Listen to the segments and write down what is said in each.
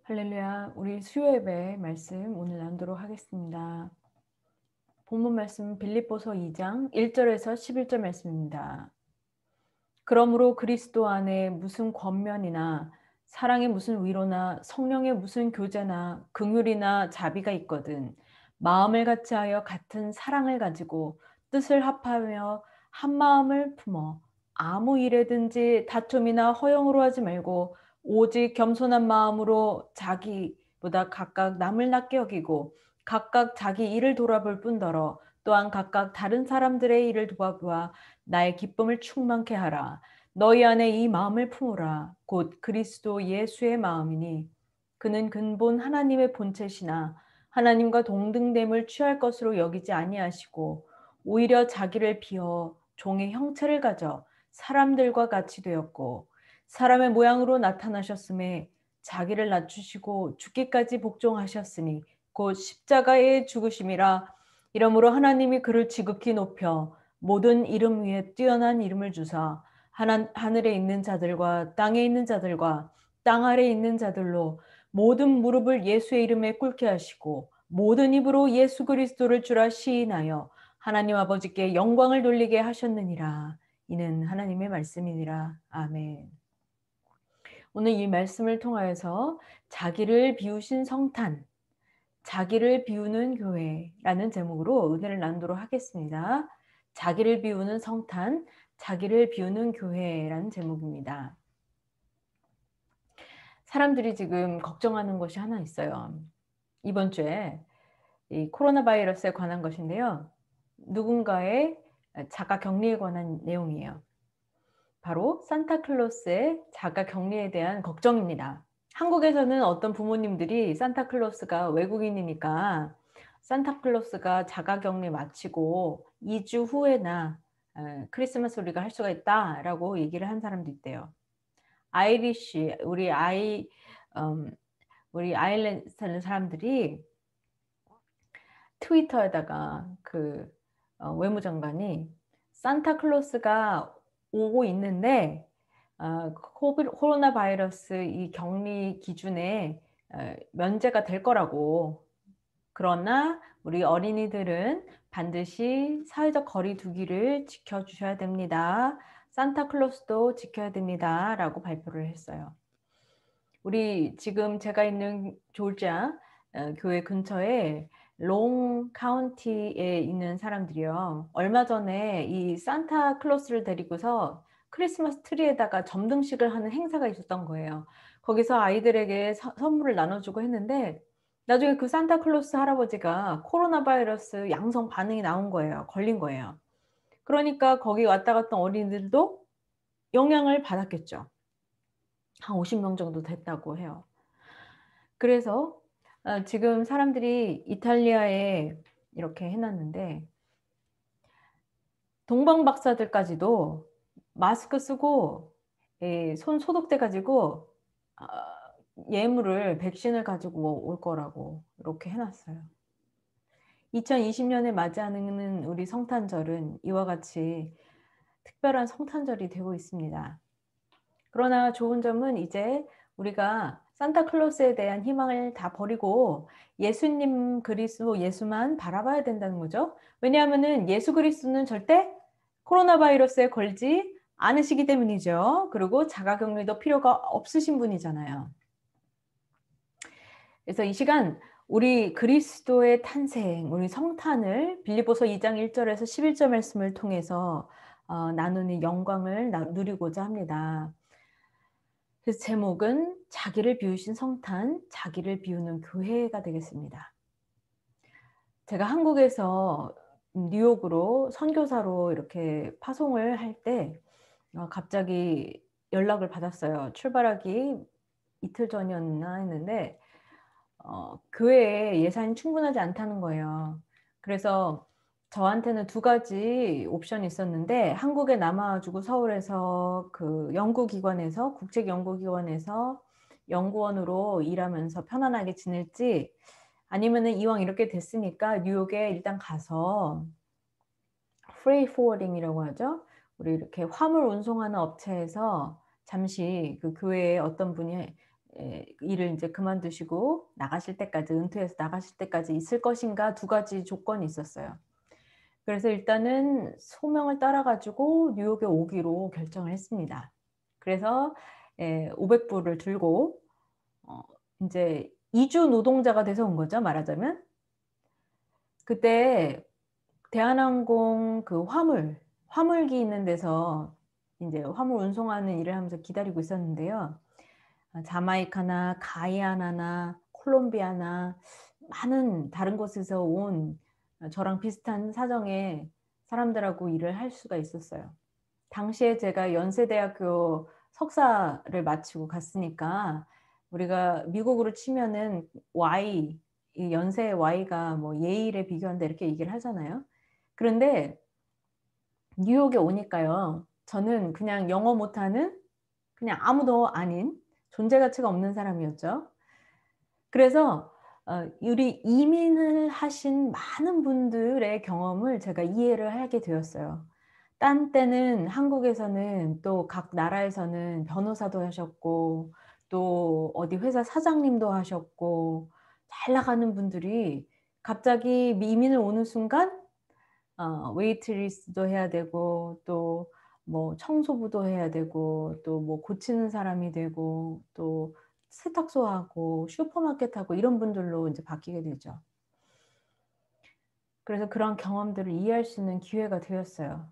할렐루야. 우리 수요 예배 말씀 오늘 나누도록 하겠습니다. 본문 말씀 빌립보서 2장 1절에서 11절 말씀입니다. 그러므로 그리스도 안에 무슨 권면이나 사랑의 무슨 위로나 성령의 무슨 교제나 긍휼이나 자비가 있거든 마음을 같이하여 같은 사랑을 가지고 뜻을 합하며 한 마음을 품어 아무 일에든지 다툼이나 허영으로 하지 말고 오직 겸손한 마음으로 자기보다 각각 남을 낮게 여기고 각각 자기 일을 돌아볼 뿐더러 또한 각각 다른 사람들의 일을 도와보아 나의 기쁨을 충만케 하라. 너희 안에 이 마음을 품으라. 곧 그리스도 예수의 마음이니 그는 근본 하나님의 본체시나 하나님과 동등됨을 취할 것으로 여기지 아니하시고 오히려 자기를 비어 종의 형체를 가져 사람들과 같이 되었고 사람의 모양으로 나타나셨음에 자기를 낮추시고 죽기까지 복종하셨으니 곧 십자가의 죽으심이라. 이러므로 하나님이 그를 지극히 높여 모든 이름 위에 뛰어난 이름을 주사 하늘에 있는 자들과 땅에 있는 자들과 땅 아래에 있는 자들로 모든 무릎을 예수의 이름에 꿇게 하시고 모든 입으로 예수 그리스도를 주라 시인하여 하나님 아버지께 영광을 돌리게 하셨느니라. 이는 하나님의 말씀이니라. 아멘. 오늘 이 말씀을 통하여서 자기를 비우신 성탄, 자기를 비우는 교회라는 제목으로 은혜를 나누도록 하겠습니다. 자기를 비우는 성탄, 자기를 비우는 교회라는 제목입니다. 사람들이 지금 걱정하는 것이 하나 있어요. 이번 주에 이 코로나 바이러스에 관한 것인데요. 누군가의 자가 격리에 관한 내용이에요. 바로 산타클로스의 자가 격리에 대한 걱정입니다. 한국에서는 어떤 부모님들이 산타클로스가 외국인이니까 산타클로스가 자가 격리 마치고 2주 후에나 크리스마스 우리가 할 수가 있다라고 얘기를 한 사람도 있대요. 아이리쉬 우리 아일랜드 사는 사람들이 트위터에다가 외무장관이 산타클로스가 오고 있는데 코로나 바이러스 이 격리 기준에 면제가 될 거라고. 그러나 우리 어린이들은 반드시 사회적 거리 두기를 지켜주셔야 됩니다. 산타클로스도 지켜야 됩니다. 라고 발표를 했어요. 우리 지금 제가 있는 조지아 교회 근처에 롱 카운티에 있는 사람들이요. 얼마 전에 이 산타클로스를 데리고서 크리스마스 트리에다가 점등식을 하는 행사가 있었던 거예요. 거기서 아이들에게 선물을 나눠주고 했는데 나중에 그 산타클로스 할아버지가 코로나 바이러스 양성 반응이 나온 거예요. 걸린 거예요. 그러니까 거기 왔다 갔던 어린이들도 영향을 받았겠죠. 한 50명 정도 됐다고 해요. 그래서 지금 사람들이 이탈리아에 이렇게 해놨는데 동방 박사들까지도 마스크 쓰고 손 소독돼 가지고 예물을 백신을 가지고 올 거라고 이렇게 해놨어요. 2020년에 맞이하는 우리 성탄절은 이와 같이 특별한 성탄절이 되고 있습니다. 그러나 좋은 점은 이제 우리가 산타클로스에 대한 희망을 다 버리고 예수님 그리스도 예수만 바라봐야 된다는 거죠. 왜냐하면은 예수 그리스도는 절대 코로나 바이러스에 걸지 않으시기 때문이죠. 그리고 자가격리도 필요가 없으신 분이잖아요. 그래서 이 시간 우리 그리스도의 탄생, 우리 성탄을 빌립보서 2장 1절에서 11절 말씀을 통해서 나누는 영광을 누리고자 합니다. 그래서 제목은 자기를 비우신 성탄, 자기를 비우는 교회가 되겠습니다. 제가 한국에서 뉴욕으로 선교사로 이렇게 파송을 할 때 갑자기 연락을 받았어요. 출발하기 이틀 전이었나 했는데 교회에 예산이 충분하지 않다는 거예요. 그래서 저한테는 두 가지 옵션이 있었는데 한국에 남아가지고 서울에서 그 연구기관에서 국책연구기관에서 연구원으로 일하면서 편안하게 지낼지 아니면은 이왕 이렇게 됐으니까 뉴욕에 일단 가서 프레이 포워딩이라고 하죠. 우리 이렇게 화물 운송하는 업체에서 잠시 그 교회에 어떤 분이 일을 이제 그만두시고 나가실 때까지, 은퇴해서 나가실 때까지 있을 것인가, 두 가지 조건이 있었어요. 그래서 일단은 소명을 따라 가지고 뉴욕에 오기로 결정을 했습니다. 그래서 500불을 들고 인제 이주 노동자가 돼서 온 거죠, 말하자면. 그때 대한항공 그 화물기 있는 데서 인제 화물 운송하는 일을 하면서 기다리고 있었는데요. 자마이카나 가이아나나 콜롬비아나 많은 다른 곳에서 온 저랑 비슷한 사정의 사람들하고 일을 할 수가 있었어요. 당시에 제가 연세대학교 석사를 마치고 갔으니까, 우리가 미국으로 치면은 Y, 이 연세의 Y가 뭐 예일에 비교한다 이렇게 얘기를 하잖아요. 그런데 뉴욕에 오니까요, 저는 그냥 영어 못하는, 그냥 아무도 아닌, 존재 가치가 없는 사람이었죠. 그래서 우리 이민을 하신 많은 분들의 경험을 제가 이해를 하게 되었어요. 딴 때는 한국에서는 또 각 나라에서는 변호사도 하셨고, 또 어디 회사 사장님도 하셨고, 잘 나가는 분들이 갑자기 이민을 오는 순간 웨이트리스도 해야 되고, 또 뭐 청소부도 해야 되고, 또 뭐 고치는 사람이 되고, 또 세탁소 하고 슈퍼마켓 하고 이런 분들로 인제 바뀌게 되죠. 그래서 그런 경험들을 이해할 수 있는 기회가 되었어요.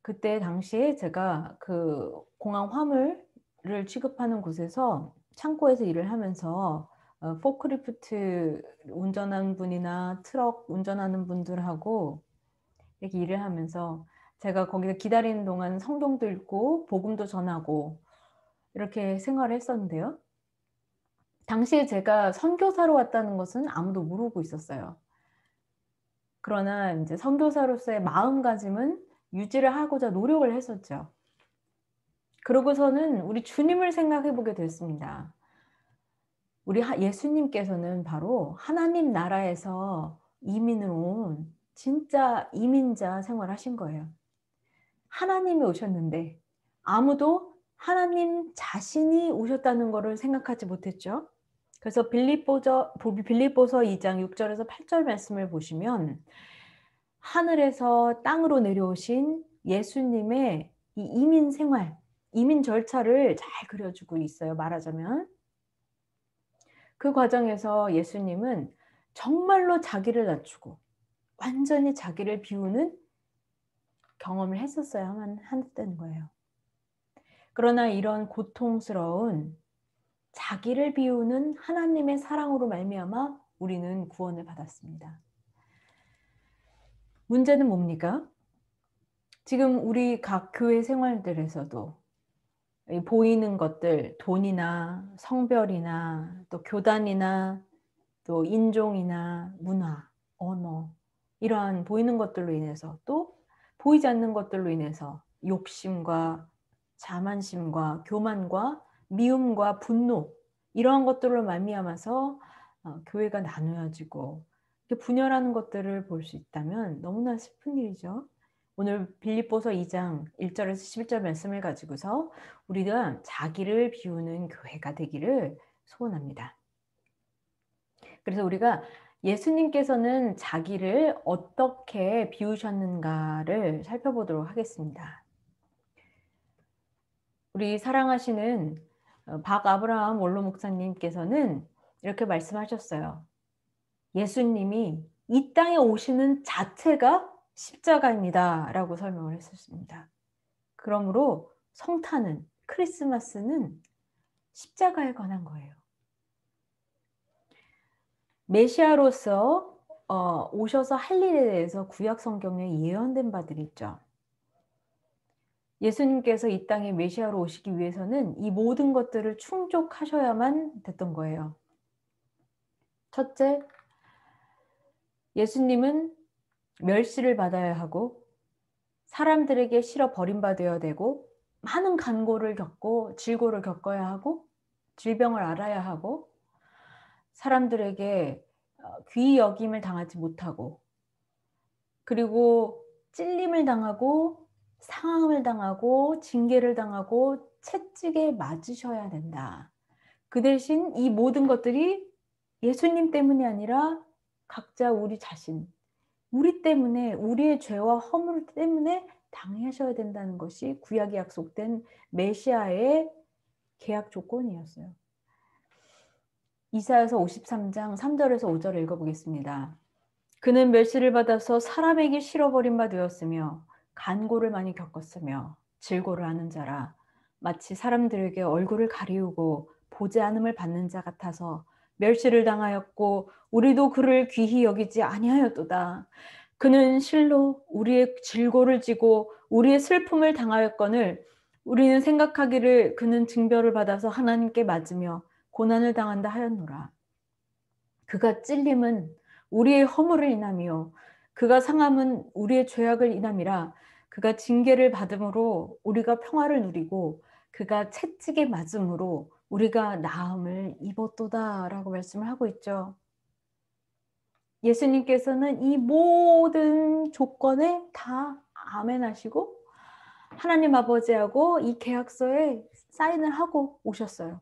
그때 당시에 제가 그 공항 화물을 취급하는 곳에서 창고에서 일을 하면서 포크리프트 운전하는 분이나 트럭 운전하는 분들하고 이렇게 일을 하면서, 제가 거기서 기다리는 동안 성경도 읽고 복음도 전하고 이렇게 생활을 했었는데요. 당시에 제가 선교사로 왔다는 것은 아무도 모르고 있었어요. 그러나 인제 선교사로서의 마음가짐은 유지를 하고자 노력을 했었죠. 그러고서는 우리 주님을 생각해 보게 됐습니다. 우리 예수님께서는 바로 하나님 나라에서 이민을 온 진짜 이민자 생활하신 거예요. 하나님이 오셨는데 아무도 하나님 자신이 오셨다는 거를 생각하지 못했죠. 그래서 빌립보서 2장 6 절에서 8절 말씀을 보시면, 하늘에서 땅으로 내려오신 예수님의 이 이민 생활, 이민 절차를 잘 그려 주고 있어요, 말하자면. 그 과정에서 예수님은 정말로 자기를 낮추고 완전히 자기를 비우는 경험을 했었어야만 했다는 거예요. 그러나 이런 고통스러운 자기를 비우는 하나님의 사랑으로 말미암아 우리는 구원을 받았습니다. 문제는 뭡니까? 지금 우리 각 교회 생활들에서도 이 보이는 것들, 돈이나 성별이나 또 교단이나 또 인종이나 문화, 언어, 이러한 보이는 것들로 인해서, 또 보이지 않는 것들로 인해서 욕심과 자만심과 교만과 미움과 분노, 이러한 것들로 말미암아서 교회가 나누어지고 이렇게 분열하는 것들을 볼 수 있다면 너무나 슬픈 일이죠. 오늘 빌립보서 2장 1 절에서 11절 말씀을 가지고서 우리가 자기를 비우는 교회가 되기를 소원합니다. 그래서 우리가 예수님께서는 자기를 어떻게 비우셨는가를 살펴보도록 하겠습니다. 우리 사랑하시는 박아브라함 원로 목사님께서는 이렇게 말씀하셨어요. 예수님이 이 땅에 오시는 자체가 십자가입니다라고 설명을 했었습니다. 그러므로 성탄은, 크리스마스는 십자가에 관한 거예요. 메시아로서 오셔서 할 일에 대해서 구약 성경에 예언된 바들이 있죠. 예수님께서 이 땅에 메시아로 오시기 위해서는 이 모든 것들을 충족하셔야만 됐던 거예요. 첫째, 예수님은 멸시를 받아야 하고 사람들에게 실어 버림받아야 되고 많은 간고를 겪고 질고를 겪어야 하고 질병을 앓아야 하고 사람들에게 귀히 여김을 당하지 못하고, 그리고 찔림을 당하고 상함을 당하고 징계를 당하고 채찍에 맞으셔야 된다. 그 대신 이 모든 것들이 예수님 때문이 아니라 각자 우리 자신, 우리 때문에, 우리의 죄와 허물 때문에 당하셔야 된다는 것이 구약에 약속된 메시아의 계약 조건이었어요. 이사야서 53장 3절에서 5절을 읽어보겠습니다. 그는 멸시를 받아서 사람에게 실어버린 바 되었으며 간고를 많이 겪었으며 질고를 하는 자라 마치 사람들에게 얼굴을 가리우고 보지 않음을 받는 자 같아서 멸시를 당하였고 우리도 그를 귀히 여기지 아니하였도다. 그는 실로 우리의 질고를 지고 우리의 슬픔을 당하였거늘 우리는 생각하기를 그는 징벌을 받아서 하나님께 맞으며 고난을 당한다 하였노라. 그가 찔림은 우리의 허물을 인함이요 그가 상함은 우리의 죄악을 인함이라. 그가 징계를 받음으로 우리가 평화를 누리고 그가 채찍에 맞음으로 우리가 나음을 입었도다라고 말씀을 하고 있죠. 예수님께서는 이 모든 조건에 다 아멘하시고 하나님 아버지하고 이 계약서에 사인을 하고 오셨어요.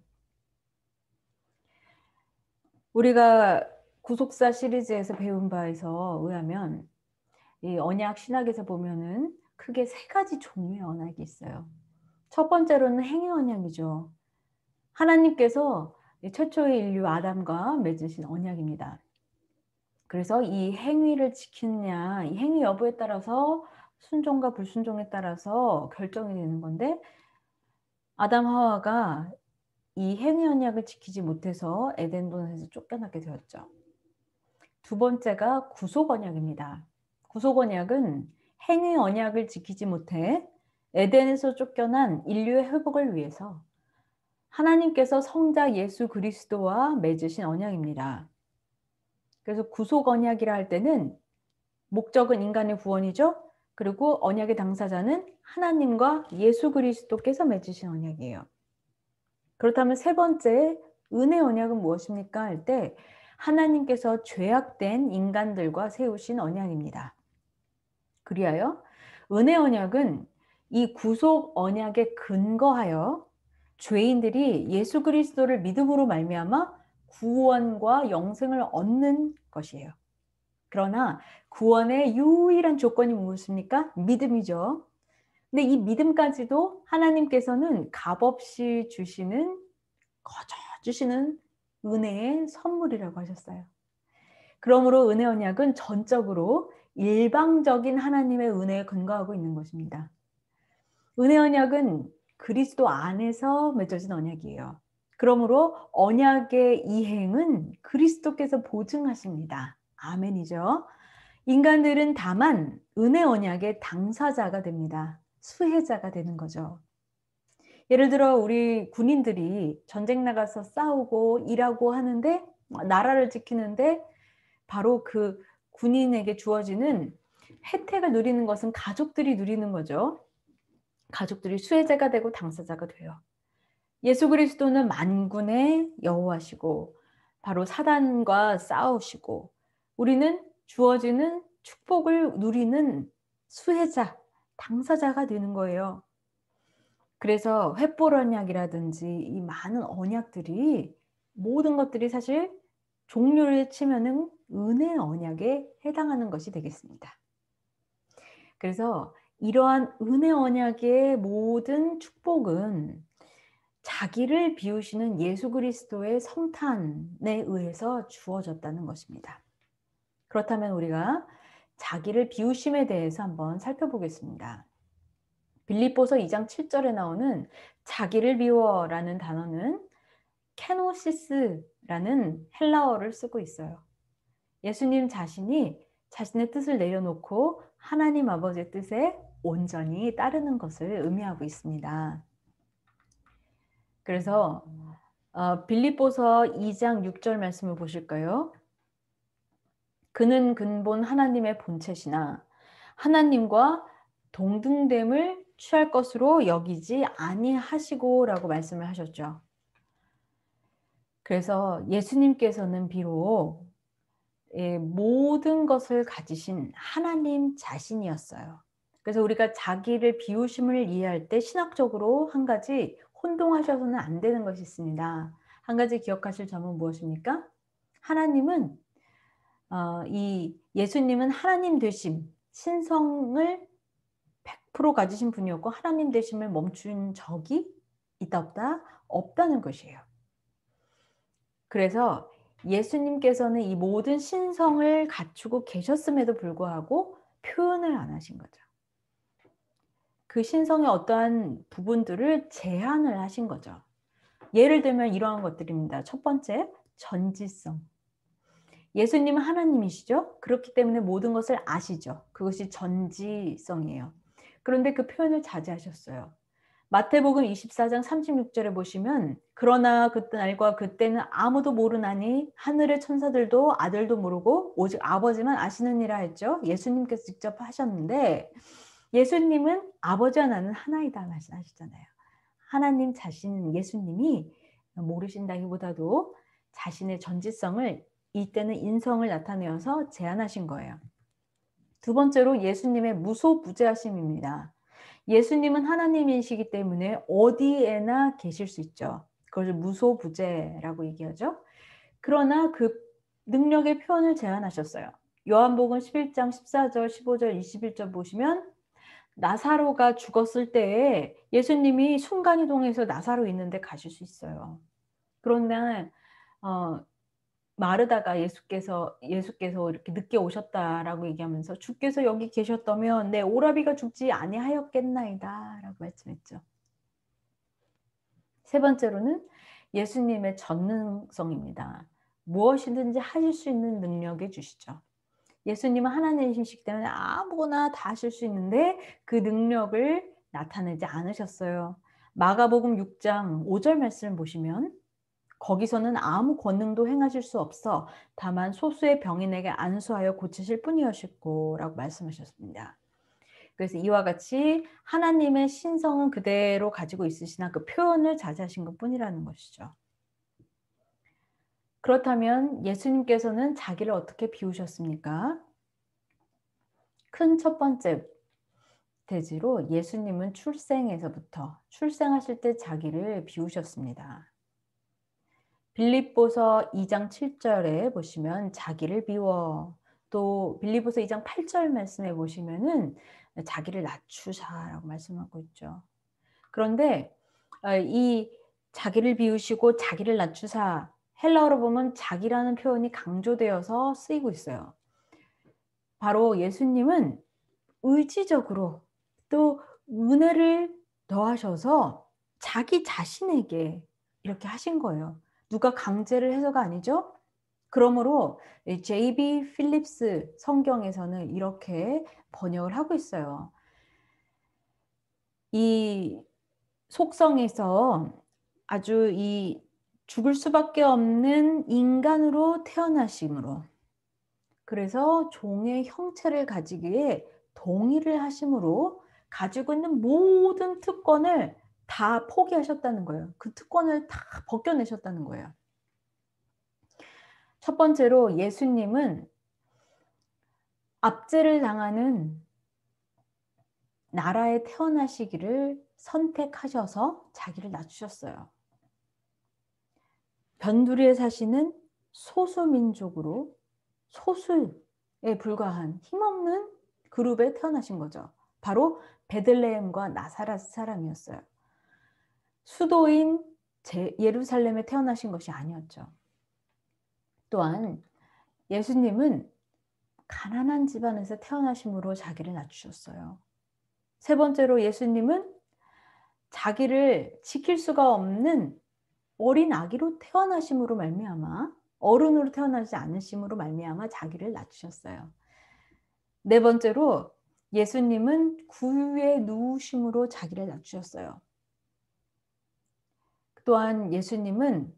우리가 구속사 시리즈에서 배운 바에서 의하면 이 언약 신학에서 보면은 크게 세 가지 종류의 언약이 있어요. 첫 번째로는 행위 언약이죠. 하나님께서 최초의 인류 아담과 맺으신 언약입니다. 그래서 이 행위를 지키느냐, 이 행위 여부에 따라서 순종과 불순종에 따라서 결정이 되는 건데 아담 하와가 이 행위 언약을 지키지 못해서 에덴 동산에서 쫓겨나게 되었죠. 두 번째가 구속 언약입니다. 구속 언약은 행위 언약을 지키지 못해 에덴에서 쫓겨난 인류의 회복을 위해서 하나님께서 성자 예수 그리스도와 맺으신 언약입니다. 그래서 구속 언약이라 할 때는 목적은 인간의 구원이죠. 그리고 언약의 당사자는 하나님과 예수 그리스도께서 맺으신 언약이에요. 그렇다면 세 번째 은혜 언약은 무엇입니까? 할 때 하나님께서 죄악된 인간들과 세우신 언약입니다. 그리하여 은혜 언약은 이 구속 언약에 근거하여 죄인들이 예수 그리스도를 믿음으로 말미암아 구원과 영생을 얻는 것이에요. 그러나 구원의 유일한 조건이 무엇입니까? 믿음이죠. 근데 이 믿음까지도 하나님께서는 값없이 주시는, 거저 주시는 은혜의 선물이라고 하셨어요. 그러므로 은혜 언약은 전적으로 일방적인 하나님의 은혜에 근거하고 있는 것입니다. 은혜 언약은 그리스도 안에서 맺어진 언약이에요. 그러므로 언약의 이행은 그리스도께서 보증하십니다. 아멘이죠. 인간들은 다만 은혜 언약의 당사자가 됩니다. 수혜자가 되는 거죠. 예를 들어 우리 군인들이 전쟁 나가서 싸우고 일하고 하는데 나라를 지키는데 바로 그 군인에게 주어지는 혜택을 누리는 것은 가족들이 누리는 거죠. 가족들이 수혜자가 되고 당사자가 돼요. 예수 그리스도는 만군의 여호와시고 바로 사단과 싸우시고 우리는 주어지는 축복을 누리는 수혜자, 당사자가 되는 거예요. 그래서 횃불 언약이라든지 이 많은 언약들이 모든 것들이 사실 종류를 치면은 은혜 언약에 해당하는 것이 되겠습니다. 그래서 이러한 은혜 언약의 모든 축복은 자기를 비우시는 예수 그리스도의 성탄에 의해서 주어졌다는 것입니다. 그렇다면 우리가 자기를 비우심에 대해서 한번 살펴보겠습니다. 빌립보서 2장 7절에 나오는 자기를 비워라는 단어는 케노시스라는 헬라어를 쓰고 있어요. 예수님 자신이 자신의 뜻을 내려놓고 하나님 아버지의 뜻에 온전히 따르는 것을 의미하고 있습니다. 그래서 빌립보서 2장 6절 말씀을 보실까요? 그는 근본 하나님의 본체시나 하나님과 동등됨을 취할 것으로 여기지 아니하시고 라고 말씀을 하셨죠. 그래서 예수님께서는 비록 모든 것을 가지신 하나님 자신이었어요. 그래서 우리가 자기를 비우심을 이해할 때 신학적으로 한 가지 혼동하셔서는 안 되는 것이 있습니다. 한 가지 기억하실 점은 무엇입니까? 하나님은 이 예수님은 하나님 되심, 신성을 100% 가지신 분이었고 하나님 되심을 멈춘 적이 있다 없다? 없다는 것이에요. 그래서 예수님께서는 이 모든 신성을 갖추고 계셨음에도 불구하고 표현을 안 하신 거죠. 그 신성의 어떠한 부분들을 제한을 하신 거죠. 예를 들면 이러한 것들입니다. 첫 번째, 전지성. 예수님은 하나님이시죠. 그렇기 때문에 모든 것을 아시죠. 그것이 전지성이에요. 그런데 그 표현을 자제하셨어요. 마태복음 24장 36절에 보시면 그러나 그날과 그때는 아무도 모르나니 하늘의 천사들도 아들도 모르고 오직 아버지만 아시느니라 했죠. 예수님께서 직접 하셨는데 예수님은 아버지와 나는 하나이다 말씀하시잖아요. 하나님 자신 예수님이 모르신다기보다도 자신의 전지성을 이때는 인성을 나타내어서 제안하신 거예요. 두 번째로 예수님의 무소부재하심입니다. 예수님은 하나님이시기 때문에 어디에나 계실 수 있죠. 그것을 무소부재라고 얘기하죠. 그러나 그 능력의 표현을 제한하셨어요. 요한복음 11장 14절, 15절, 21절 보시면 나사로가 죽었을 때에 예수님이 순간이동해서 나사로 있는데 가실 수 있어요. 그런데 마르다가 예수께서 이렇게 늦게 오셨다라고 얘기하면서 주께서 여기 계셨다면 내 오라비가 죽지 아니하였겠나이다라고 말씀했죠. 세 번째로는 예수님의 전능성입니다. 무엇이든지 하실 수 있는 능력을 주시죠. 예수님은 하나님이시기 때문에 아무거나 다 하실 수 있는데 그 능력을 나타내지 않으셨어요. 마가복음 6장 5절 말씀을 보시면 거기서는 아무 권능도 행하실 수 없어 다만 소수의 병인에게 안수하여 고치실 뿐이었고 라고 말씀하셨습니다. 그래서 이와 같이 하나님의 신성은 그대로 가지고 있으시나 그 표현을 자제하신 것뿐이라는 것이죠. 그렇다면 예수님께서는 자기를 어떻게 비우셨습니까? 큰 첫 번째 대지로 예수님은 출생하실 때 자기를 비우셨습니다. 빌립보서 2장 7절에 보시면 자기를 비워, 또 빌립보서 2장 8절 말씀에 보시면은 자기를 낮추사라고 말씀하고 있죠. 그런데 이 자기를 비우시고 자기를 낮추사, 헬라어로 보면 자기라는 표현이 강조되어서 쓰이고 있어요. 바로 예수님은 의지적으로 또 은혜를 더하셔서 자기 자신에게 이렇게 하신 거예요. 누가 강제를 해서가 아니죠. 그러므로 J.B. 필립스 성경에서는 이렇게 번역을 하고 있어요. 이 속성에서 아주 이 죽을 수밖에 없는 인간으로 태어나심으로, 그래서 종의 형체를 가지기에 동의를 하심으로 가지고 있는 모든 특권을 다 포기하셨다는 거예요. 그 특권을 다 벗겨내셨다는 거예요. 첫 번째로 예수님은 압제를 당하는 나라에 태어나시기를 선택하셔서 자기를 낮추셨어요. 변두리에 사시는 소수민족으로 소수에 불과한 힘없는 그룹에 태어나신 거죠. 바로 베들레헴과 나사렛 사람이었어요. 수도인 예루살렘에 태어나신 것이 아니었죠. 또한 예수님은 가난한 집안에서 태어나심으로 자기를 낮추셨어요. 세 번째로 예수님은 자기를 지킬 수가 없는 어린 아기로 태어나심으로 말미암아, 어른으로 태어나지 않으심으로 말미암아 자기를 낮추셨어요. 네 번째로 예수님은 구유에 누우심으로 자기를 낮추셨어요. 또한 예수님은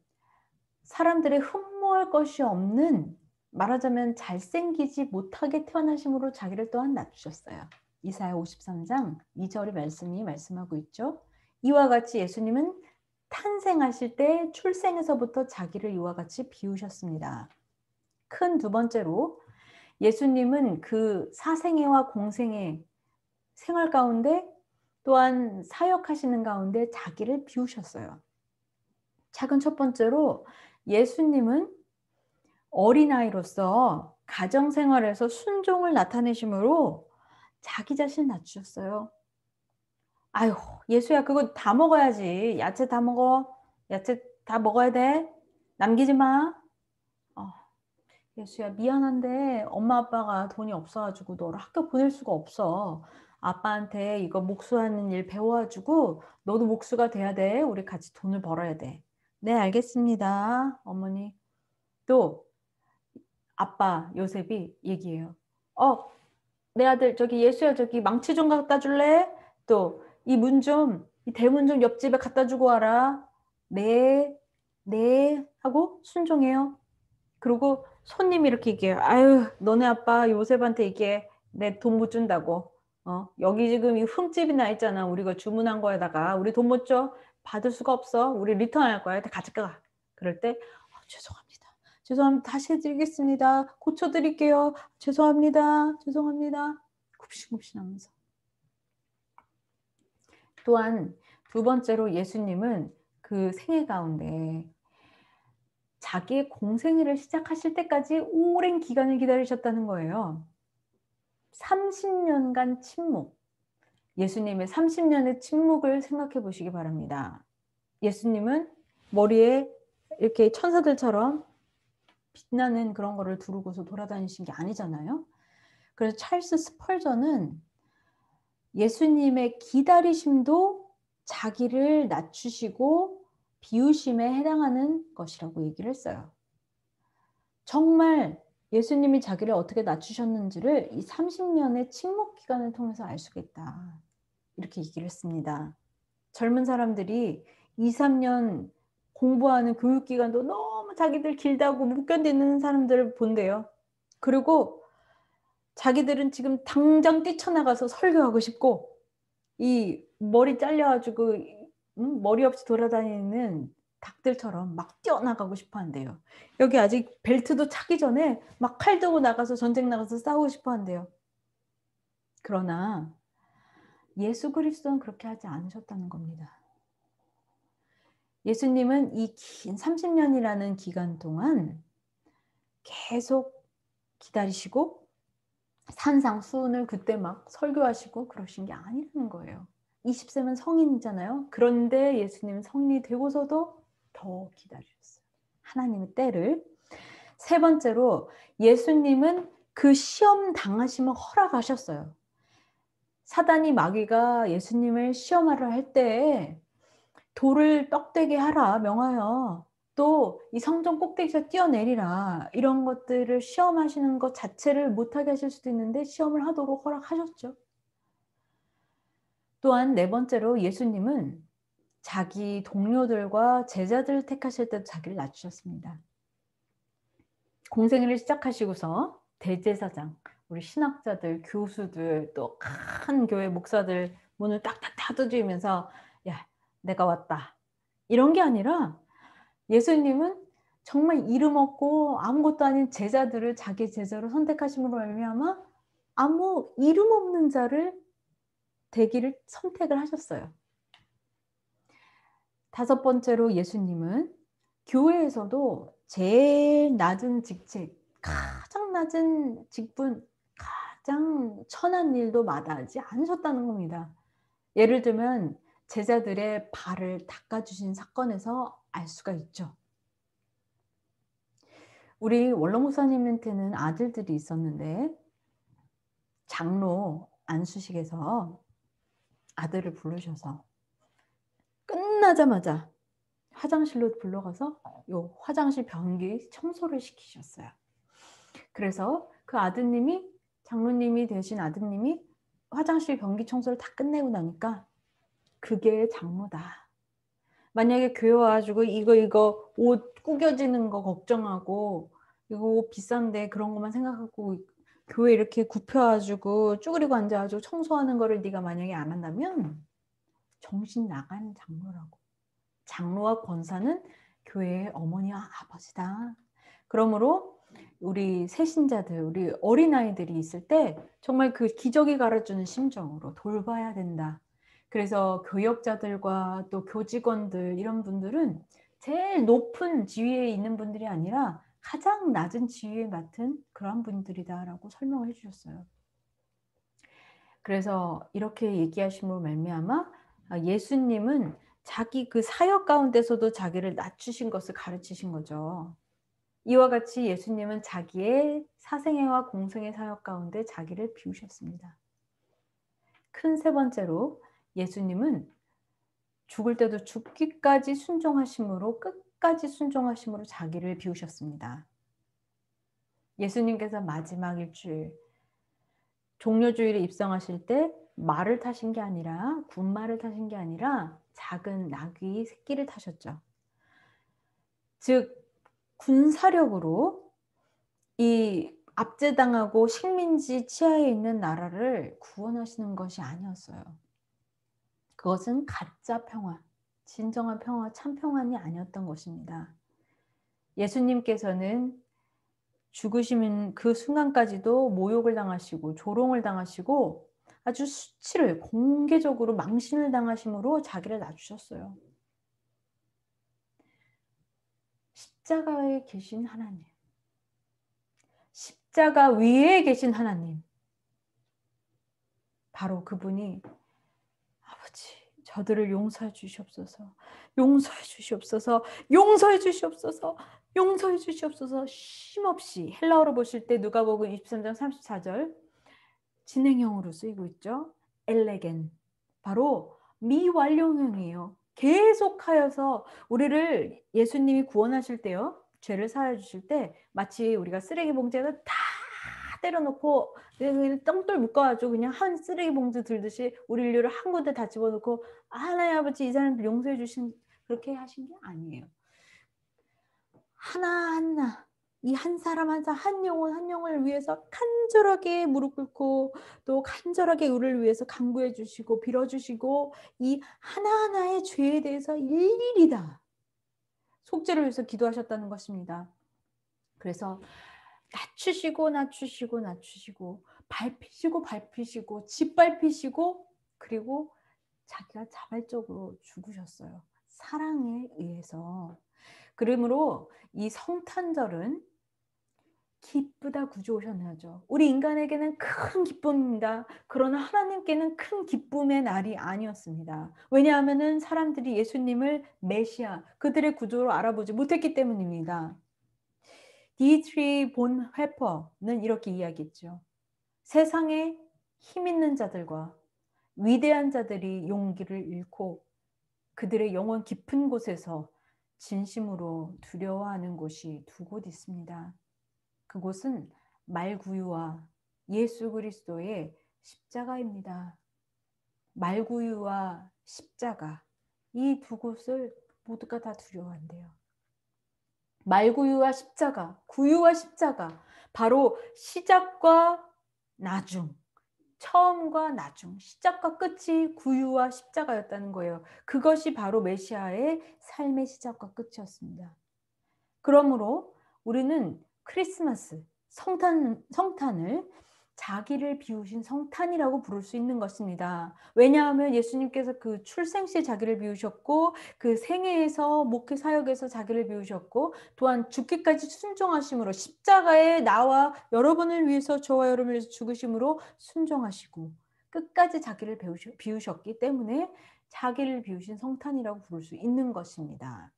사람들의 흠모할 것이 없는, 말하자면 잘생기지 못하게 태어나심으로 자기를 또한 낮추셨어요. 이사야 53장 2절의 말씀이 말씀하고 있죠. 이와 같이 예수님은 탄생하실 때 출생에서부터 자기를 이와 같이 비우셨습니다. 큰 두 번째로 예수님은 그 사생애와 공생애 생활 가운데 또한 사역하시는 가운데 자기를 비우셨어요. 차근 첫 번째로 예수님은 어린아이로서 가정생활에서 순종을 나타내심으로 자기 자신을 낮추셨어요. 아유, 예수야, 그거 다 먹어야지. 야채 다 먹어. 야채 다 먹어야 돼. 남기지 마. 어, 예수야, 미안한데 엄마 아빠가 돈이 없어가지고 너를 학교 보낼 수가 없어. 아빠한테 이거 목수하는 일 배워가지고 너도 목수가 돼야 돼. 우리 같이 돈을 벌어야 돼. 네, 알겠습니다, 어머니. 또 아빠 요셉이 얘기해요. 내 아들 저기 예수야, 저기 망치 좀 갖다 줄래? 또 이 문 좀, 이 대문 좀 옆집에 갖다 주고 와라. 네, 네 하고 순종해요. 그리고 손님이 이렇게 얘기해요. 아유, 너네 아빠 요셉한테 얘기해. 내 돈 못 준다고. 여기 지금 이 흠집이 나 있잖아. 우리가 주문한 거에다가 우리 돈 못 줘. 받을 수가 없어. 우리 리턴할 거야. 다 가져가. 그럴 때 죄송합니다. 죄송합니다. 다시 해드리겠습니다. 고쳐드릴게요. 죄송합니다. 죄송합니다. 굽신굽신하면서. 또한 두 번째로 예수님은 그 생애 가운데 자기의 공생애를 시작하실 때까지 오랜 기간을 기다리셨다는 거예요. 30년간 침묵. 예수님의 30년의 침묵을 생각해 보시기 바랍니다. 예수님은 머리에 이렇게 천사들처럼 빛나는 그런 거를 두르고서 돌아다니신 게 아니잖아요. 그래서 찰스 스펄전은 예수님의 기다리심도 자기를 낮추시고 비우심에 해당하는 것이라고 얘기를 했어요. 정말 예수님이 자기를 어떻게 낮추셨는지를 이 30년의 침묵 기간을 통해서 알 수가 있다. 이렇게 얘기를 했습니다. 젊은 사람들이 2, 3년 공부하는 교육기간도 너무 자기들 길다고 못 견디는 사람들을 본대요. 그리고 자기들은 지금 당장 뛰쳐나가서 설교하고 싶고, 이 머리 잘려가지고 머리 없이 돌아다니는 닭들처럼 막 뛰어나가고 싶어 한대요. 여기 아직 벨트도 차기 전에 막 칼 들고 나가서 전쟁 나가서 싸우고 싶어 한대요. 그러나 예수 그리스도는 그렇게 하지 않으셨다는 겁니다. 예수님은 이 긴 30년이라는 기간 동안 계속 기다리시고 산상수훈을 그때 막 설교하시고 그러신 게 아니라는 거예요. 20세면 성인이잖아요. 그런데 예수님은 성인이 되고서도 더 기다리셨어요. 하나님의 때를. 세 번째로 예수님은 그 시험 당하심을 허락하셨어요. 사단이 마귀가 예수님을 시험하려 할 때에 돌을 떡되게 하라 명하여 또 이 성전 꼭대기에서 뛰어내리라 이런 것들을 시험하시는 것 자체를 못하게 하실 수도 있는데 시험을 하도록 허락하셨죠. 또한 네 번째로 예수님은 자기 동료들과 제자들을 택하실 때도 자기를 낮추셨습니다. 공생애를 시작하시고서 대제사장, 우리 신학자들, 교수들, 또 큰 교회 목사들 문을 딱딱딱 두드리면서 야, 내가 왔다. 이런 게 아니라 예수님은 정말 이름 없고 아무것도 아닌 제자들을 자기 제자로 선택하심으로 말미암아 아무 이름 없는 자를 되기를 선택을 하셨어요. 다섯 번째로 예수님은 교회에서도 제일 낮은 직책, 가장 낮은 직분, 가장 천한 일도 마다하지 않으셨다는 겁니다. 예를 들면 제자들의 발을 닦아주신 사건에서 알 수가 있죠. 우리 원로 목사님한테는 아들들이 있었는데 장로 안수식에서 아들을 부르셔서 끝나자마자 화장실로 불러가서 요 화장실 변기 청소를 시키셨어요. 그래서 그 아드님이 장로님이 되신 아드님이 화장실 변기 청소를 다 끝내고 나니까 그게 장로다. 만약에 교회 와가지고 이거 옷 구겨지는 거 걱정하고 이거 옷 비싼데 그런 것만 생각하고 교회 이렇게 굽혀가지고 쭈그리고 앉아가지고 청소하는 거를 네가 만약에 안 한다면 정신 나간 장로라고. 장로와 권사는 교회의 어머니와 아버지다. 그러므로 우리 새신자들, 우리 어린아이들이 있을 때 정말 그 기저귀 갈아주는 심정으로 돌봐야 된다. 그래서 교역자들과 또 교직원들 이런 분들은 제일 높은 지위에 있는 분들이 아니라 가장 낮은 지위에 맡은 그러한 분들이다라고 설명을 해 주셨어요. 그래서 이렇게 얘기하심으로 말미암아 예수님은 자기 그 사역 가운데서도 자기를 낮추신 것을 가르치신 거죠. 이와 같이 예수님은 자기의 사생애와 공생의 사역 가운데 자기를 비우셨습니다. 큰 세 번째로 예수님은 죽을 때도 죽기까지 순종하심으로 끝까지 순종하심으로 자기를 비우셨습니다. 예수님께서 마지막 일주일 종려주일에 입성하실 때 말을 타신 게 아니라 군말을 타신 게 아니라 작은 나귀 새끼를 타셨죠. 즉 군사력으로 이 압제당하고 식민지 치하에 있는 나라를 구원하시는 것이 아니었어요. 그것은 가짜 평화, 진정한 평화, 참 평안이 아니었던 것입니다. 예수님께서는 죽으시는 그 순간까지도 모욕을 당하시고 조롱을 당하시고 아주 수치를 공개적으로 망신을 당하심으로 자기를 낮추셨어요. 십자가에 계신 하나님, 십자가 위에 계신 하나님, 바로 그분이 아버지 저들을 용서해 주시옵소서, 용서해 주시옵소서, 용서해 주시옵소서, 용서해 주시옵소서. 쉼없이 헬라어로 보실 때 누가복음 23장 34절 진행형으로 쓰이고 있죠. 엘레겐, 바로 미완료형이에요. 계속하여서 우리를 예수님이 구원하실 때요, 죄를 사하여 주실 때 마치 우리가 쓰레기 봉지에다 다 때려놓고 똥돌 묶어가지고 그냥 한 쓰레기 봉지 들듯이 우리 인류를 한 군데 다 집어넣고 하나님 아버지 이 사람들 용서해 주신, 그렇게 하신 게 아니에요. 하나하나 이 한 사람 한 사람 한 영혼 한 영혼을 위해서 간절하게 무릎 꿇고 또 간절하게 우리를 위해서 간구해 주시고 빌어 주시고 이 하나하나의 죄에 대해서 일일이 다 속죄를 위해서 기도하셨다는 것입니다. 그래서 낮추시고 낮추시고 낮추시고 밟히시고 밟히시고 짓밟히시고 그리고 자기가 자발적으로 죽으셨어요. 사랑에 의해서. 그러므로 이 성탄절은 기쁘다 구주오셨나죠. 우리 인간에게는 큰 기쁨입니다. 그러나 하나님께는 큰 기쁨의 날이 아니었습니다. 왜냐하면은 사람들이 예수님을 메시아, 그들의 구주로 알아보지 못했기 때문입니다. 디트리 본 회퍼는 이렇게 이야기했죠. 세상에 힘 있는 자들과 위대한 자들이 용기를 잃고 그들의 영혼 깊은 곳에서 진심으로 두려워하는 곳이 두 곳 있습니다. 그곳은 말구유와 예수 그리스도의 십자가입니다. 말구유와 십자가, 이 두 곳을 모두가 다 두려워한대요. 말구유와 십자가, 구유와 십자가, 바로 시작과 나중, 처음과 나중, 시작과 끝이 구유와 십자가였다는 거예요. 그것이 바로 메시아의 삶의 시작과 끝이었습니다. 그러므로 우리는 크리스마스, 성탄을 자기를 비우신 성탄이라고 부를 수 있는 것입니다. 왜냐하면 예수님께서 그 출생시에 자기를 비우셨고 그 생애에서 목회 사역에서 자기를 비우셨고 또한 죽기까지 순종하심으로 십자가에 나와 여러분을 위해서 저와 여러분을 위해서 죽으심으로 순종하시고 끝까지 자기를 비우셨기 때문에 자기를 비우신 성탄이라고 부를 수 있는 것입니다.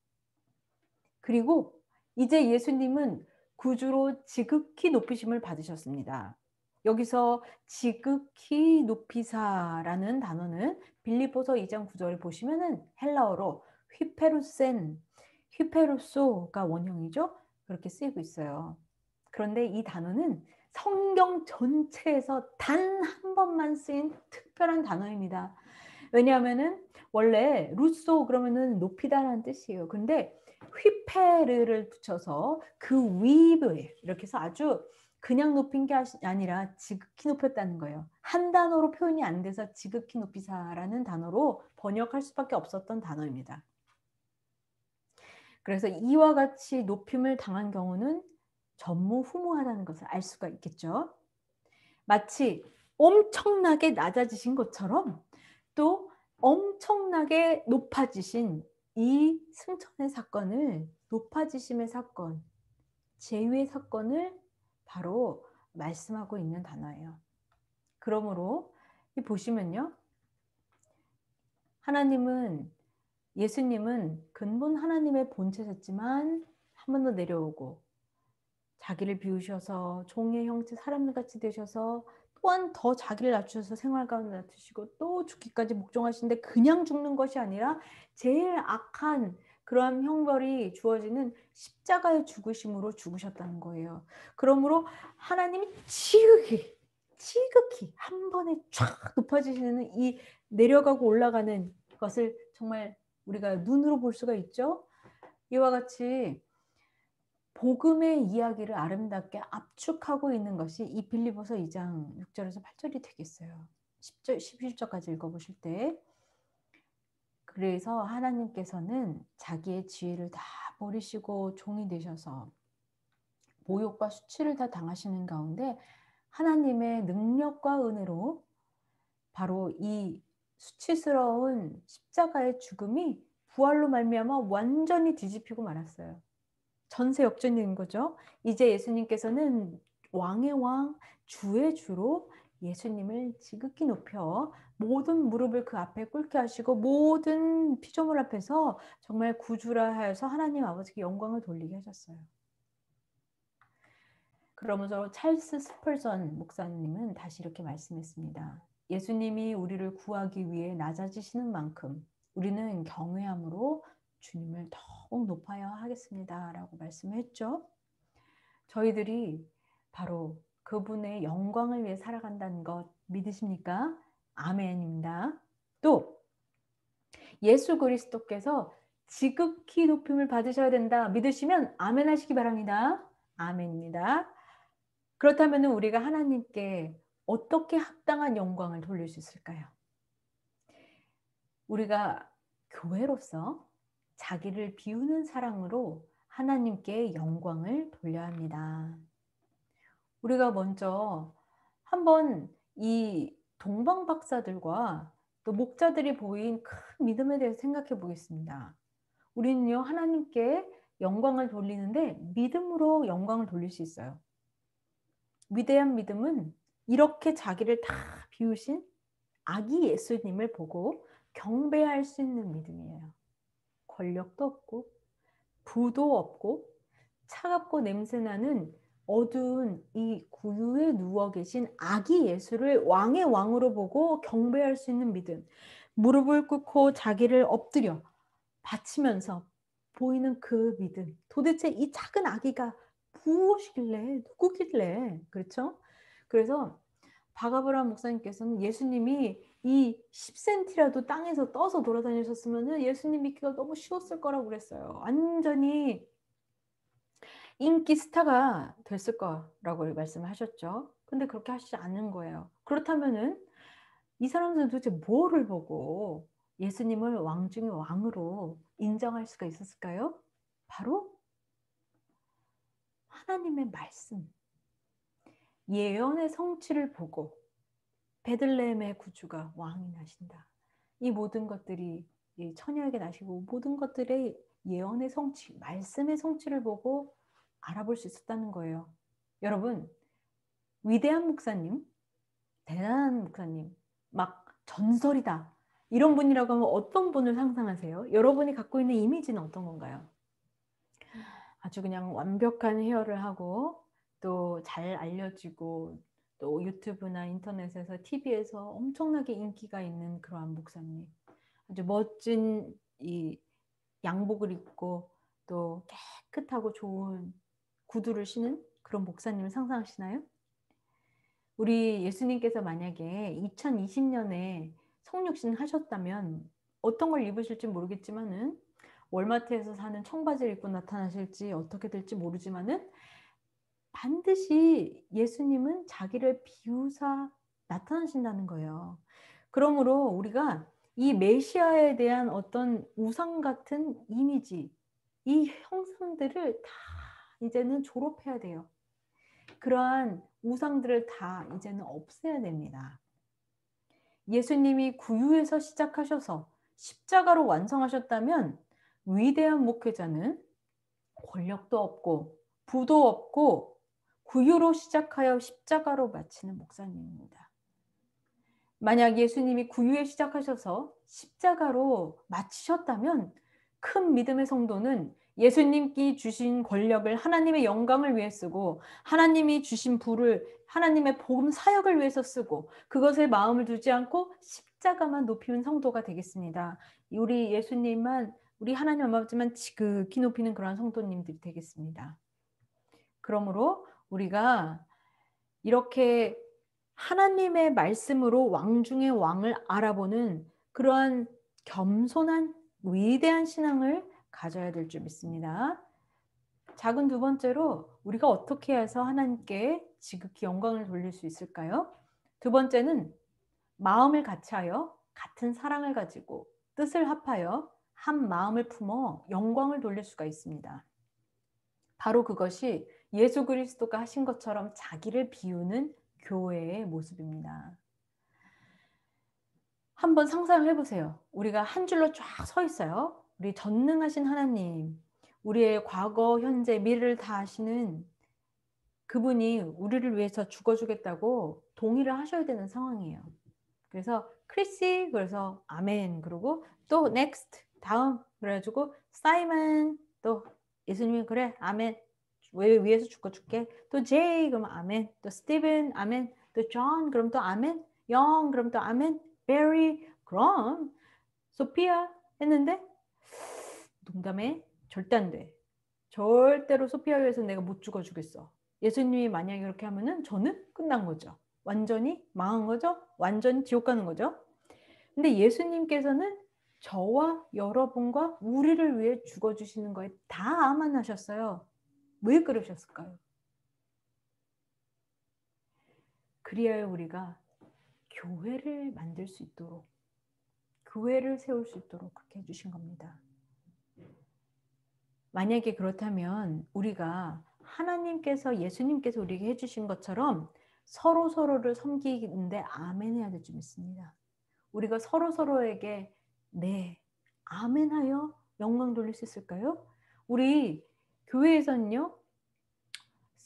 그리고 이제 예수님은 구주로 지극히 높이심을 받으셨습니다. 여기서 지극히 높이사라는 단어는 빌립보서 2장 9절을 보시면은 헬라어로 휘페루센, 휘페루소가 원형이죠. 그렇게 쓰이고 있어요. 그런데 이 단어는 성경 전체에서 단 한 번만 쓰인 특별한 단어입니다. 왜냐하면은 원래 루소 그러면은 높이다라는 뜻이에요. 근데 휘페르를 붙여서 그 위에 이렇게 해서 아주 그냥 높인 게 아니라 지극히 높였다는 거예요. 한 단어로 표현이 안 돼서 지극히 높이사라는 단어로 번역할 수밖에 없었던 단어입니다. 그래서 이와 같이 높임을 당한 경우는 전무후무하다는 것을 알 수가 있겠죠. 마치 엄청나게 낮아지신 것처럼 또 엄청나게 높아지신 이 승천의 사건을, 높아지심의 사건, 제위의 사건을 바로 말씀하고 있는 단어예요. 그러므로 보시면요. 예수님은 근본 하나님의 본체셨지만 한 번 더 내려오고 자기를 비우셔서 종의 형체 사람같이 되셔서 또한 더 자기를 낮추셔서 생활 가운데 낮추시고 또 죽기까지 복종하시는데 그냥 죽는 것이 아니라 제일 악한 그러한 형벌이 주어지는 십자가의 죽으심으로 죽으셨다는 거예요. 그러므로 하나님이 지극히 한 번에 쫙 높아지시는 이 내려가고 올라가는 것을 정말 우리가 눈으로 볼 수가 있죠. 이와 같이 복음의 이야기를 아름답게 압축하고 있는 것이 이 빌립보서 2장 6절에서 8절이 되겠어요. 10절, 11절까지 읽어보실 때. 그래서 하나님께서는 자기의 지혜를 다 버리시고 종이 되셔서 모욕과 수치를 다 당하시는 가운데 하나님의 능력과 은혜로 바로 이 수치스러운 십자가의 죽음이 부활로 말미암아 완전히 뒤집히고 말았어요. 전세 역전인 거죠. 이제 예수님께서는 왕의 왕, 주의 주로 예수님을 지극히 높여 모든 무릎을 그 앞에 꿇게 하시고 모든 피조물 앞에서 정말 구주라 하여서 하나님 아버지께 영광을 돌리게 하셨어요. 그러면서 찰스 스펄전 목사님은 다시 이렇게 말씀했습니다. 예수님이 우리를 구하기 위해 낮아지시는 만큼 우리는 경외함으로 주님을 더욱 높아야 하겠습니다. 라고 말씀했죠. 저희들이 바로 그분의 영광을 위해 살아간다는 것 믿으십니까? 아멘입니다. 또 예수 그리스도께서 지극히 높임을 받으셔야 된다 믿으시면 아멘 하시기 바랍니다. 아멘입니다. 그렇다면 우리가 하나님께 어떻게 합당한 영광을 돌릴 수 있을까요? 우리가 교회로서 자기를 비우는 사랑으로 하나님께 영광을 돌려야 합니다. 우리가 먼저 한번 이 동방 박사들과 또 목자들이 보인 큰 믿음에 대해서 생각해 보겠습니다. 우리는요, 하나님께 영광을 돌리는데 믿음으로 영광을 돌릴 수 있어요. 위대한 믿음은 이렇게 자기를 다 비우신 아기 예수님을 보고 경배할 수 있는 믿음이에요. 권력도 없고 부도 없고 차갑고 냄새나는 어두운 이 구유에 누워 계신 아기 예수를 왕의 왕으로 보고 경배할 수 있는 믿음. 무릎을 꿇고 자기를 엎드려 바치면서 보이는 그 믿음. 도대체 이 작은 아기가 무엇이길래, 누구길래, 그렇죠? 그래서 바가브라함 목사님께서는 예수님이 이 10cm라도 땅에서 떠서 돌아다니셨으면 예수님 믿기가 너무 쉬웠을 거라고 그랬어요. 완전히 인기 스타가 됐을 거라고 말씀을 하셨죠. 근데 그렇게 하시지 않는 거예요. 그렇다면은 이 사람들은 도대체 뭐를 보고 예수님을 왕 중의 왕으로 인정할 수가 있었을까요? 바로 하나님의 말씀, 예언의 성취를 보고 베들레헴의 구주가 왕이 나신다. 이 모든 것들이 처녀에게 나시고 모든 것들의 예언의 성취, 말씀의 성취를 보고 알아볼 수 있었다는 거예요. 여러분, 위대한 목사님, 대단한 목사님, 막 전설이다. 이런 분이라고 하면 어떤 분을 상상하세요? 여러분이 갖고 있는 이미지는 어떤 건가요? 아주 그냥 완벽한 헤어를 하고 또 잘 알려지고 또 유튜브나 인터넷에서 TV에서 엄청나게 인기가 있는 그러한 목사님. 아주 멋진 이 양복을 입고 또 깨끗하고 좋은 구두를 신은 그런 목사님을 상상하시나요? 우리 예수님께서 만약에 2020년에 성육신 하셨다면 어떤 걸 입으실지 모르겠지만은 월마트에서 사는 청바지를 입고 나타나실지 어떻게 될지 모르지만은 반드시 예수님은 자기를 비우사 나타나신다는 거예요. 그러므로 우리가 이 메시아에 대한 어떤 우상 같은 이미지, 이 형상들을 다 이제는 졸업해야 돼요. 그러한 우상들을 다 이제는 없애야 됩니다. 예수님이 구유에서 시작하셔서 십자가로 완성하셨다면 위대한 목회자는 권력도 없고 부도 없고 구유로 시작하여 십자가로 마치는 목사님입니다. 만약 예수님이 구유에 시작하셔서 십자가로 마치셨다면 큰 믿음의 성도는 예수님께 주신 권력을 하나님의 영광을 위해 쓰고 하나님이 주신 부를 하나님의 복음 사역을 위해서 쓰고 그것에 마음을 두지 않고 십자가만 높이는 성도가 되겠습니다. 우리 예수님만 우리 하나님 아버지만 지극히 높이는 그러한 성도님들이 되겠습니다. 그러므로 우리가 이렇게 하나님의 말씀으로 왕 중의 왕을 알아보는 그러한 겸손한 위대한 신앙을 가져야 될 줄 믿습니다. 작은 두 번째로 우리가 어떻게 해서 하나님께 지극히 영광을 돌릴 수 있을까요? 두 번째는 마음을 같이하여 같은 사랑을 가지고 뜻을 합하여 한 마음을 품어 영광을 돌릴 수가 있습니다. 바로 그것이 예수 그리스도가 하신 것처럼 자기를 비우는 교회의 모습입니다. 한번 상상을 해보세요. 우리가 한 줄로 쫙 서 있어요. 우리 전능하신 하나님, 우리의 과거, 현재, 미래를 다 아시는 그분이 우리를 위해서 죽어주겠다고 동의를 하셔야 되는 상황이에요. 그래서 크리시 그래서 아멘 그러고 또 넥스트 다음 그래가지고 사이먼 또 예수님이 그래 아멘 왜 위에서 죽어줄게 또 제이 그럼 아멘 또 스티븐 아멘 또 존 그럼 또 아멘 영 그럼 또 아멘 베리 그럼 소피아 했는데 농담해 절대 안 돼. 절대로 소피아 위해서 내가 못 죽어주겠어. 예수님이 만약에 그렇게 하면은 저는 끝난 거죠. 완전히 망한 거죠. 완전히 지옥 가는 거죠. 근데 예수님께서는 저와 여러분과 우리를 위해 죽어주시는 거에 다 암만하셨어요. 왜 그러셨을까요? 그리하여 우리가 교회를 만들 수 있도록 교회를 세울 수 있도록 그렇게 해주신 겁니다. 만약에 그렇다면 우리가 하나님께서 예수님께서 우리에게 해주신 것처럼 서로 서로를 섬기는데 아멘 해야 될 줄 믿습니다. 우리가 서로 서로에게 네 아멘하여 영광 돌릴 수 있을까요? 우리 교회에서는요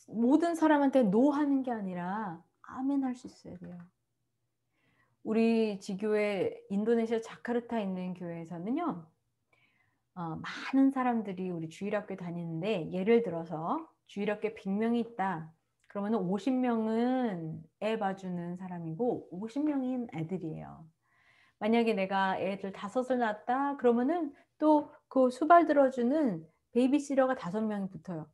모든 사람한테 노 하는 게 아니라 아멘 할 수 있어야 돼요. 우리 지교회 인도네시아 자카르타에 있는 교회에서는요 많은 사람들이 우리 주일학교 다니는데 예를 들어서 주일학교에 100명이 있다. 그러면 50명은 애 봐주는 사람이고 50명인 애들이에요. 만약에 내가 애들 5을 낳았다 그러면은 또 그 수발 들어주는 베이비시터가 5명이 붙어요.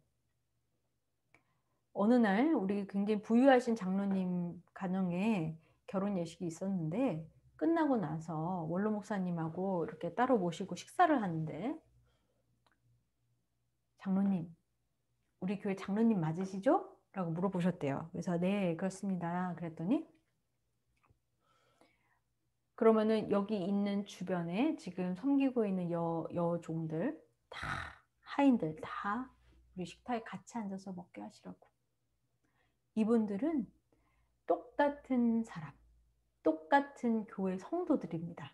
어느 날 우리 굉장히 부유하신 장로님 가정에 결혼 예식이 있었는데 끝나고 나서 원로 목사님하고 이렇게 따로 모시고 식사를 하는데 장로님 우리 교회 장로님 맞으시죠? 라고 물어보셨대요. 그래서 네 그렇습니다. 그랬더니 그러면은 여기 있는 주변에 지금 섬기고 있는 여종들 다 하인들 다 우리 식탁에 같이 앉아서 먹게 하시라고. 이분들은 똑같은 사람, 똑같은 교회 성도들입니다.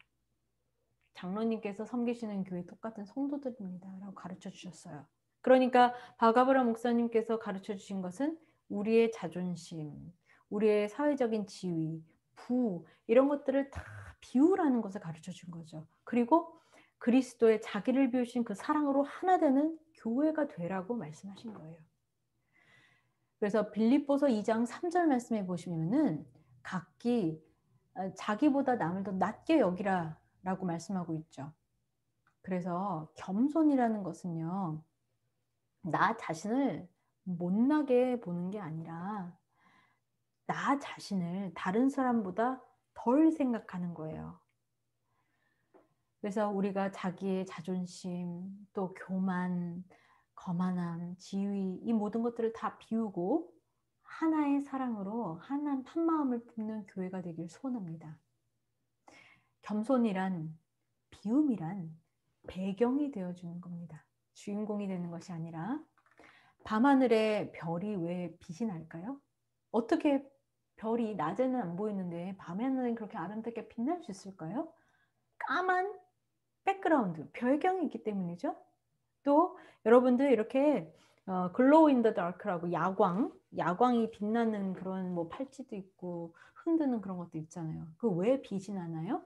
장로님께서 섬기시는 교회 똑같은 성도들입니다. 라고 가르쳐 주셨어요. 그러니까 바가브라 목사님께서 가르쳐 주신 것은 우리의 자존심, 우리의 사회적인 지위, 부 이런 것들을 다 비우라는 것을 가르쳐 준 거죠. 그리고 그리스도의 자기를 비우신 그 사랑으로 하나 되는 교회가 되라고 말씀하신 거예요. 그래서 빌립보서 2장 3절 말씀에 보시면은 각기 자기보다 남을 더 낮게 여기라 라고 말씀하고 있죠. 그래서 겸손이라는 것은요. 나 자신을 못나게 보는 게 아니라 나 자신을 다른 사람보다 덜 생각하는 거예요. 그래서 우리가 자기의 자존심, 또 교만, 거만함, 지위 이 모든 것들을 다 비우고 하나의 사랑으로 한 마음을 품는 교회가 되길 소원합니다. 겸손이란 비움이란 배경이 되어주는 겁니다. 주인공이 되는 것이 아니라 밤하늘에 별이 왜 빛이 날까요? 어떻게 별이 낮에는 안 보이는데 밤에는 그렇게 아름답게 빛날 수 있을까요? 까만 백그라운드, 배경이 있기 때문이죠. 또 여러분들 이렇게 글로우 인 더 다크라고 야광이 빛나는 그런 뭐 팔찌도 있고 흔드는 그런 것도 있잖아요. 그 왜 빛이 나나요?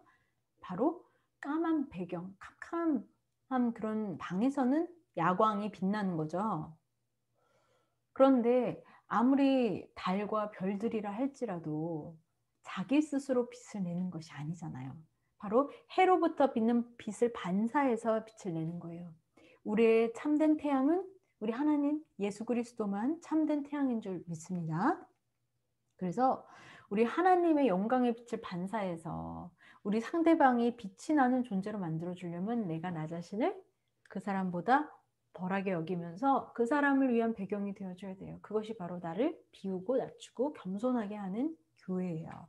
바로 까만 배경, 캄캄한 그런 방에서는 야광이 빛나는 거죠. 그런데 아무리 달과 별들이라 할지라도 자기 스스로 빛을 내는 것이 아니잖아요. 바로 해로부터 빛는 빛을 반사해서 빛을 내는 거예요. 우리의 참된 태양은 우리 하나님 예수 그리스도만 참된 태양인 줄 믿습니다. 그래서 우리 하나님의 영광의 빛을 반사해서 우리 상대방이 빛이 나는 존재로 만들어 주려면 내가 나 자신을 그 사람보다 덜하게 여기면서 그 사람을 위한 배경이 되어줘야 돼요. 그것이 바로 나를 비우고 낮추고 겸손하게 하는 교회예요.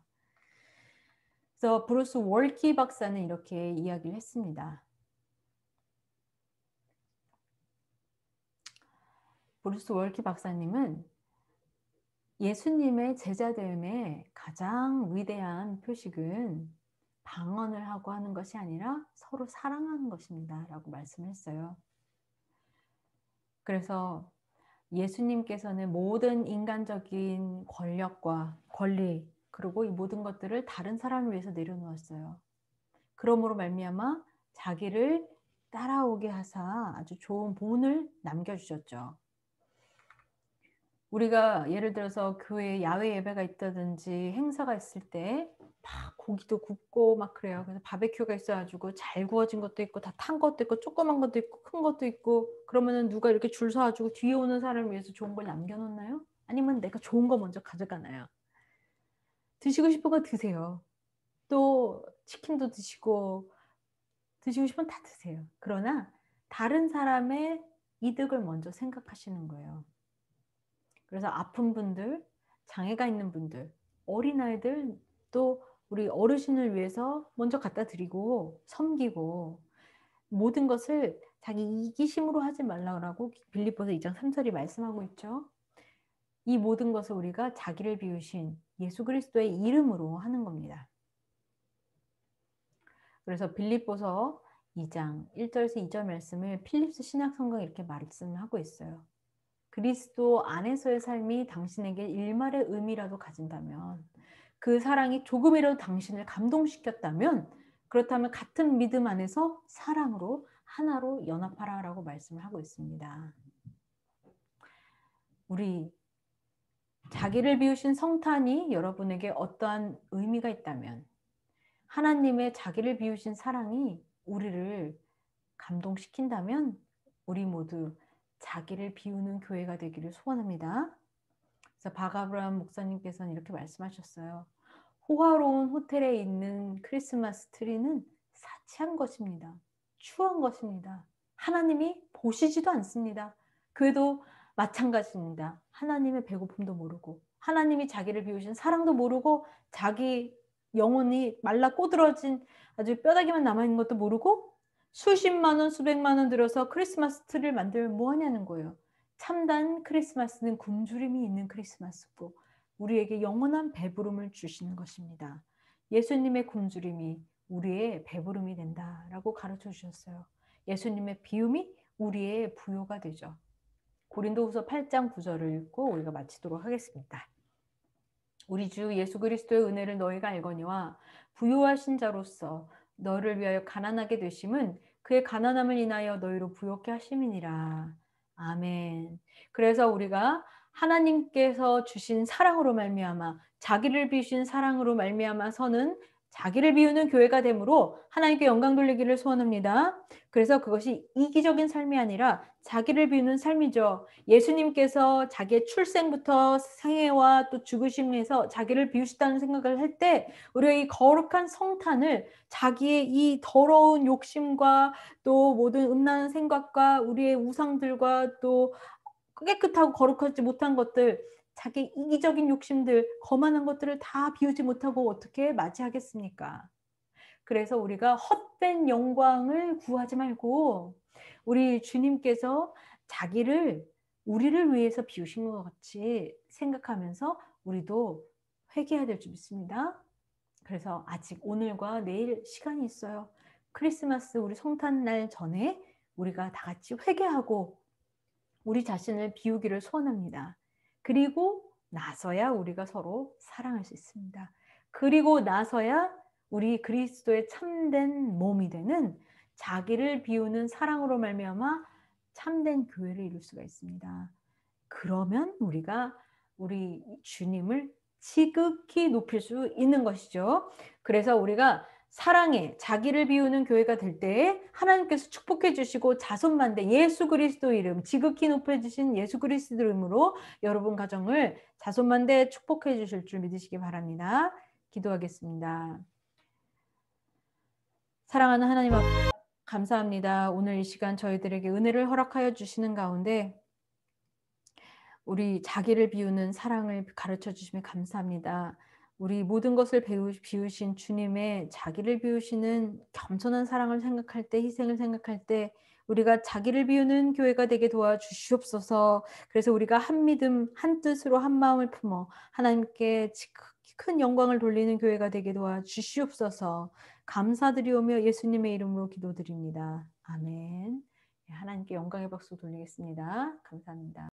그래서 브루스 월키 박사는 이렇게 이야기를 했습니다. 브루스 월키 박사님은 예수님의 제자됨의 가장 위대한 표식은 방언을 하고 하는 것이 아니라 서로 사랑하는 것입니다. 라고 말씀을 했어요. 그래서 예수님께서는 모든 인간적인 권력과 권리 그리고 이 모든 것들을 다른 사람을 위해서 내려놓았어요. 그러므로 말미암아 자기를 따라오게 하사 아주 좋은 본을 남겨주셨죠. 우리가 예를 들어서 교회에 야외 예배가 있다든지 행사가 있을 때 막 고기도 굽고 막 그래요. 그래서 바베큐가 있어가지고 잘 구워진 것도 있고 다 탄 것도 있고 조그만 것도 있고 큰 것도 있고 그러면은 누가 이렇게 줄 서가지고 뒤에 오는 사람을 위해서 좋은 걸 남겨놓나요? 아니면 내가 좋은 거 먼저 가져가나요? 드시고 싶은 거 드세요. 또 치킨도 드시고 싶으면 다 드세요. 그러나 다른 사람의 이득을 먼저 생각하시는 거예요. 그래서 아픈 분들, 장애가 있는 분들, 어린아이들 또 우리 어르신을 위해서 먼저 갖다 드리고 섬기고 모든 것을 자기 이기심으로 하지 말라고 빌립보서 2장 3절이 말씀하고 있죠. 이 모든 것을 우리가 자기를 비우신 예수 그리스도의 이름으로 하는 겁니다. 그래서 빌립보서 2장 1절에서 2절 말씀을 필립스 신약성경에 이렇게 말씀하고 있어요. 그리스도 안에서의 삶이 당신에게 일말의 의미라도 가진다면 그 사랑이 조금이라도 당신을 감동시켰다면 그렇다면 같은 믿음 안에서 사랑으로 하나로 연합하라라고 말씀을 하고 있습니다. 우리 자기를 비우신 성탄이 여러분에게 어떠한 의미가 있다면 하나님의 자기를 비우신 사랑이 우리를 감동시킨다면 우리 모두 자기를 비우는 교회가 되기를 소원합니다. 그래서 박아브라함 목사님께서는 이렇게 말씀하셨어요. 호화로운 호텔에 있는 크리스마스 트리는 사치한 것입니다. 추한 것입니다. 하나님이 보시지도 않습니다. 그래도 마찬가지입니다. 하나님의 배고픔도 모르고 하나님이 자기를 비우신 사랑도 모르고 자기 영혼이 말라 꼬드러진 아주 뼈다귀만 남아있는 것도 모르고 수십만 원, 수백만 원 들여서 크리스마스 트리를 만들면 뭐하냐는 거예요. 참단 크리스마스는 굶주림이 있는 크리스마스고 우리에게 영원한 배부름을 주시는 것입니다. 예수님의 굶주림이 우리의 배부름이 된다라고 가르쳐 주셨어요. 예수님의 비움이 우리의 부요가 되죠. 고린도후서 8장 9절을 읽고 우리가 마치도록 하겠습니다. 우리 주 예수 그리스도의 은혜를 너희가 알거니와 부요하신 자로서 너를 위하여 가난하게 되심은 그의 가난함을 인하여 너희로 부요케 하심이니라. 아멘. 그래서 우리가 하나님께서 주신 사랑으로 말미암아 자기를 비우신 사랑으로 말미암아서는 자기를 비우는 교회가 되므로 하나님께 영광 돌리기를 소원합니다. 그래서 그것이 이기적인 삶이 아니라 자기를 비우는 삶이죠. 예수님께서 자기의 출생부터 생애와 또 죽으심에서 자기를 비우시다는 생각을 할 때 우리가 이 거룩한 성탄을 자기의 이 더러운 욕심과 또 모든 음란한 생각과 우리의 우상들과 또 깨끗하고 거룩하지 못한 것들 자기 이기적인 욕심들 거만한 것들을 다 비우지 못하고 어떻게 맞이하겠습니까? 그래서 우리가 헛된 영광을 구하지 말고 우리 주님께서 자기를 우리를 위해서 비우신 것 같이 생각하면서 우리도 회개해야 될 줄 믿습니다. 그래서 아직 오늘과 내일 시간이 있어요. 크리스마스 우리 성탄날 전에 우리가 다 같이 회개하고 우리 자신을 비우기를 소원합니다. 그리고 나서야 우리가 서로 사랑할 수 있습니다. 그리고 나서야 우리 그리스도의 참된 몸이 되는 자기를 비우는 사랑으로 말미암아 참된 교회를 이룰 수가 있습니다. 그러면 우리가 우리 주님을 지극히 높일 수 있는 것이죠. 그래서 우리가 사랑에 자기를 비우는 교회가 될 때에 하나님께서 축복해 주시고 자손만대 예수 그리스도 이름 지극히 높여 주신 예수 그리스도 이름으로 여러분 가정을 자손만대 축복해 주실 줄 믿으시기 바랍니다. 기도하겠습니다. 사랑하는 하나님 아버지 감사합니다. 오늘 이 시간 저희들에게 은혜를 허락하여 주시는 가운데 우리 자기를 비우는 사랑을 가르쳐 주시면 감사합니다. 우리 모든 것을 비우신 주님의 자기를 비우시는 겸손한 사랑을 생각할 때, 희생을 생각할 때 우리가 자기를 비우는 교회가 되게 도와주시옵소서. 그래서 우리가 한 믿음, 한 뜻으로 한 마음을 품어 하나님께 지극히 큰 영광을 돌리는 교회가 되게 도와주시옵소서. 감사드리오며 예수님의 이름으로 기도드립니다. 아멘. 하나님께 영광의 박수 돌리겠습니다. 감사합니다.